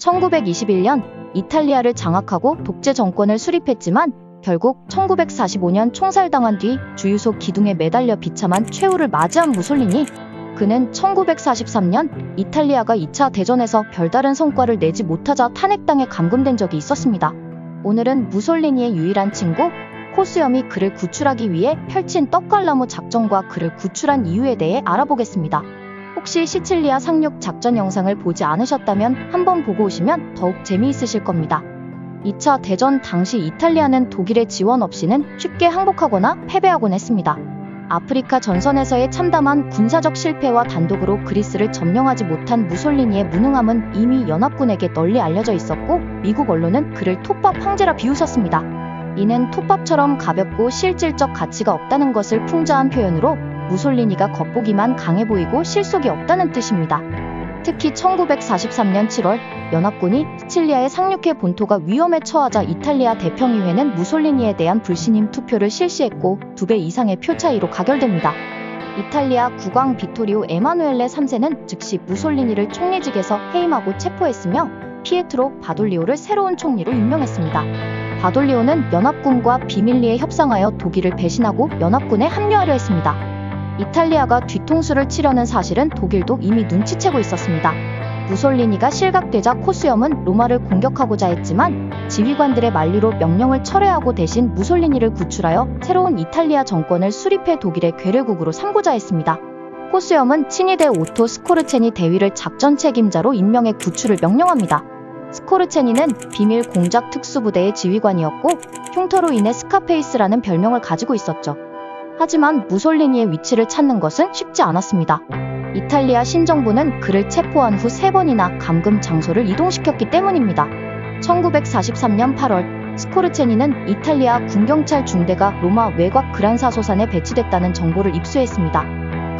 1921년 이탈리아를 장악하고 독재 정권을 수립했지만 결국 1945년 총살당한 뒤 주유소 기둥에 매달려 비참한 최후를 맞이한 무솔리니, 그는 1943년 이탈리아가 2차 대전에서 별다른 성과를 내지 못하자 탄핵당해 감금된 적이 있었습니다. 오늘은 무솔리니의 유일한 친구 코수염이 그를 구출하기 위해 펼친 떡갈나무 작전과 그를 구출한 이유에 대해 알아보겠습니다. 혹시 시칠리아 상륙 작전 영상을 보지 않으셨다면 한번 보고 오시면 더욱 재미있으실 겁니다. 2차 대전 당시 이탈리아는 독일의 지원 없이는 쉽게 항복하거나 패배하곤 했습니다. 아프리카 전선에서의 참담한 군사적 실패와 단독으로 그리스를 점령하지 못한 무솔리니의 무능함은 이미 연합군에게 널리 알려져 있었고, 미국 언론은 그를 톱밥 황제라 비웃었습니다. 이는 톱밥처럼 가볍고 실질적 가치가 없다는 것을 풍자한 표현으로 무솔리니가 겉보기만 강해 보이고 실속이 없다는 뜻입니다. 특히 1943년 7월 연합군이 시칠리아에 상륙해 본토가 위험에 처하자 이탈리아 대평의회는 무솔리니에 대한 불신임 투표를 실시했고 2배 이상의 표 차이로 가결됩니다. 이탈리아 국왕 비토리오 에마누엘레 3세는 즉시 무솔리니를 총리직에서 해임하고 체포했으며 피에트로 바돌리오를 새로운 총리로 임명했습니다. 바돌리오는 연합군과 비밀리에 협상하여 독일을 배신하고 연합군에 합류하려 했습니다. 이탈리아가 뒤통수를 치려는 사실은 독일도 이미 눈치채고 있었습니다. 무솔리니가 실각되자 코수염은 로마를 공격하고자 했지만 지휘관들의 만류로 명령을 철회하고 대신 무솔리니를 구출하여 새로운 이탈리아 정권을 수립해 독일의 괴뢰국으로 삼고자 했습니다. 코수염은 친위대 오토 스코르체니 대위를 작전 책임자로 임명해 구출을 명령합니다. 스코르체니는 비밀 공작 특수부대의 지휘관이었고 흉터로 인해 스카페이스라는 별명을 가지고 있었죠. 하지만 무솔리니의 위치를 찾는 것은 쉽지 않았습니다. 이탈리아 신정부는 그를 체포한 후 3번이나 감금 장소를 이동시켰기 때문입니다. 1943년 8월 스코르체니는 이탈리아 군경찰 중대가 로마 외곽 그란사소산에 배치됐다는 정보를 입수했습니다.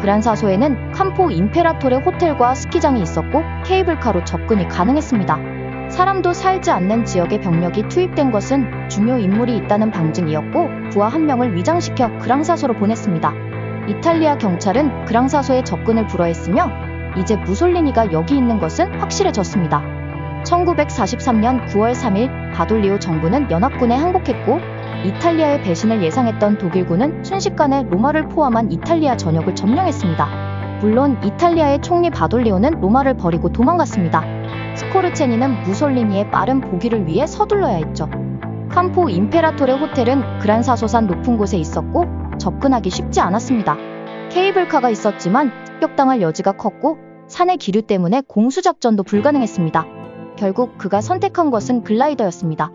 그란사소에는 캄포 임페라토레 호텔과 스키장이 있었고 케이블카로 접근이 가능했습니다. 사람도 살지 않는 지역에 병력이 투입된 것은 중요 인물이 있다는 방증이었고 부하 1명을 위장시켜 그랑사소로 보냈습니다. 이탈리아 경찰은 그랑사소에 접근을 불허했으며 이제 무솔리니가 여기 있는 것은 확실해졌습니다. 1943년 9월 3일 바돌리오 정부는 연합군에 항복했고 이탈리아의 배신을 예상했던 독일군은 순식간에 로마를 포함한 이탈리아 전역을 점령했습니다. 물론 이탈리아의 총리 바돌리오는 로마를 버리고 도망갔습니다. 스코르체니는 무솔리니의 빠른 복위를 위해 서둘러야 했죠. 캄포 임페라토레 호텔은 그란사소산 높은 곳에 있었고 접근하기 쉽지 않았습니다. 케이블카가 있었지만 습격당할 여지가 컸고 산의 기류 때문에 공수작전도 불가능했습니다. 결국 그가 선택한 것은 글라이더였습니다.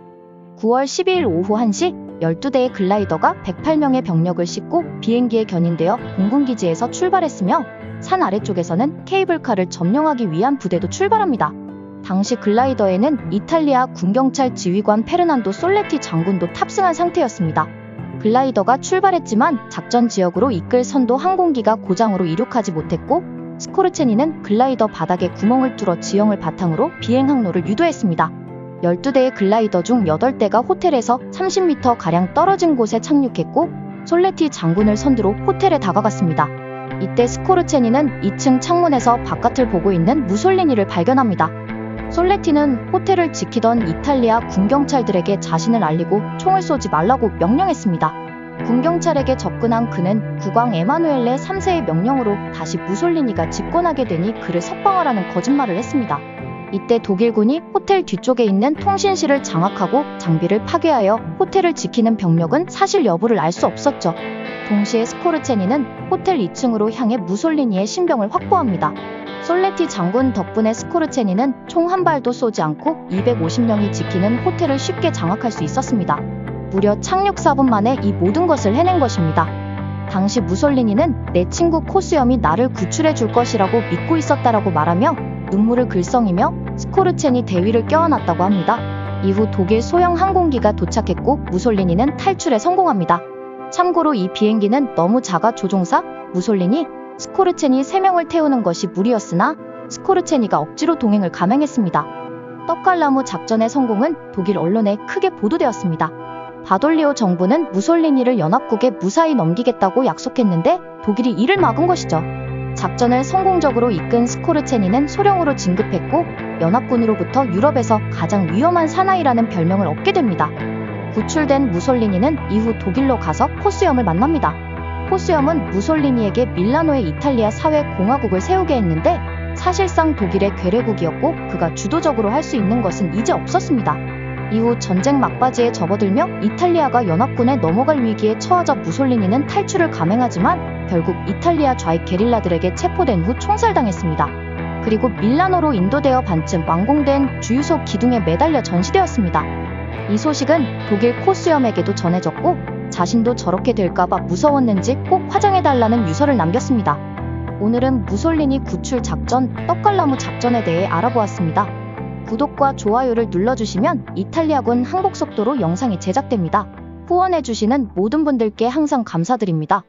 9월 12일 오후 1시 12대의 글라이더가 108명의 병력을 싣고 비행기에 견인되어 공군기지에서 출발했으며 산 아래쪽에서는 케이블카를 점령하기 위한 부대도 출발합니다. 당시 글라이더에는 이탈리아 군경찰 지휘관 페르난도 솔레티 장군도 탑승한 상태였습니다. 글라이더가 출발했지만 작전 지역으로 이끌 선도 항공기가 고장으로 이륙하지 못했고 스코르체니는 글라이더 바닥에 구멍을 뚫어 지형을 바탕으로 비행 항로를 유도했습니다. 12대의 글라이더 중 8대가 호텔에서 30m가량 떨어진 곳에 착륙했고 솔레티 장군을 선두로 호텔에 다가갔습니다. 이때 스코르체니는 2층 창문에서 바깥을 보고 있는 무솔리니를 발견합니다. 솔레티는 호텔을 지키던 이탈리아 군경찰들에게 자신을 알리고 총을 쏘지 말라고 명령했습니다. 군경찰에게 접근한 그는 국왕 에마누엘레 3세의 명령으로 다시 무솔리니가 집권하게 되니 그를 석방하라는 거짓말을 했습니다. 이때 독일군이 호텔 뒤쪽에 있는 통신실을 장악하고 장비를 파괴하여 호텔을 지키는 병력은 사실 여부를 알 수 없었죠. 동시에 스코르체니는 호텔 2층으로 향해 무솔리니의 신병을 확보합니다. 솔레티 장군 덕분에 스코르체니는 총 한 발도 쏘지 않고 250명이 지키는 호텔을 쉽게 장악할 수 있었습니다. 무려 착륙 4분 만에 이 모든 것을 해낸 것입니다. 당시 무솔리니는 내 친구 코수염이 나를 구출해 줄 것이라고 믿고 있었다라고 말하며 눈물을 글썽이며 스코르체니 대위를 껴안았다고 합니다. 이후 독일 소형 항공기가 도착했고 무솔리니는 탈출에 성공합니다. 참고로 이 비행기는 너무 작아 조종사, 무솔리니, 스코르체니 3명을 태우는 것이 무리였으나 스코르체니가 억지로 동행을 감행했습니다. 떡갈나무 작전의 성공은 독일 언론에 크게 보도되었습니다. 바돌리오 정부는 무솔리니를 연합국에 무사히 넘기겠다고 약속했는데 독일이 이를 막은 것이죠. 작전을 성공적으로 이끈 스코르체니는 소령으로 진급했고 연합군으로부터 유럽에서 가장 위험한 사나이라는 별명을 얻게 됩니다. 구출된 무솔리니는 이후 독일로 가서 포스염을 만납니다. 포스염은 무솔리니에게 밀라노의 이탈리아 사회공화국을 세우게 했는데 사실상 독일의 괴뢰국이었고 그가 주도적으로 할 수 있는 것은 이제 없었습니다. 이후 전쟁 막바지에 접어들며 이탈리아가 연합군에 넘어갈 위기에 처하자 무솔리니는 탈출을 감행하지만 결국 이탈리아 좌익 게릴라들에게 체포된 후 총살당했습니다. 그리고 밀라노로 인도되어 반쯤 완공된 주유소 기둥에 매달려 전시되었습니다. 이 소식은 독일 코스염에게도 전해졌고 자신도 저렇게 될까봐 무서웠는지 꼭 화장해달라는 유서를 남겼습니다. 오늘은 무솔리니 구출 작전, 떡갈나무 작전에 대해 알아보았습니다. 구독과 좋아요를 눌러주시면 이탈리아군 항복 속도로 영상이 제작됩니다. 후원해주시는 모든 분들께 항상 감사드립니다.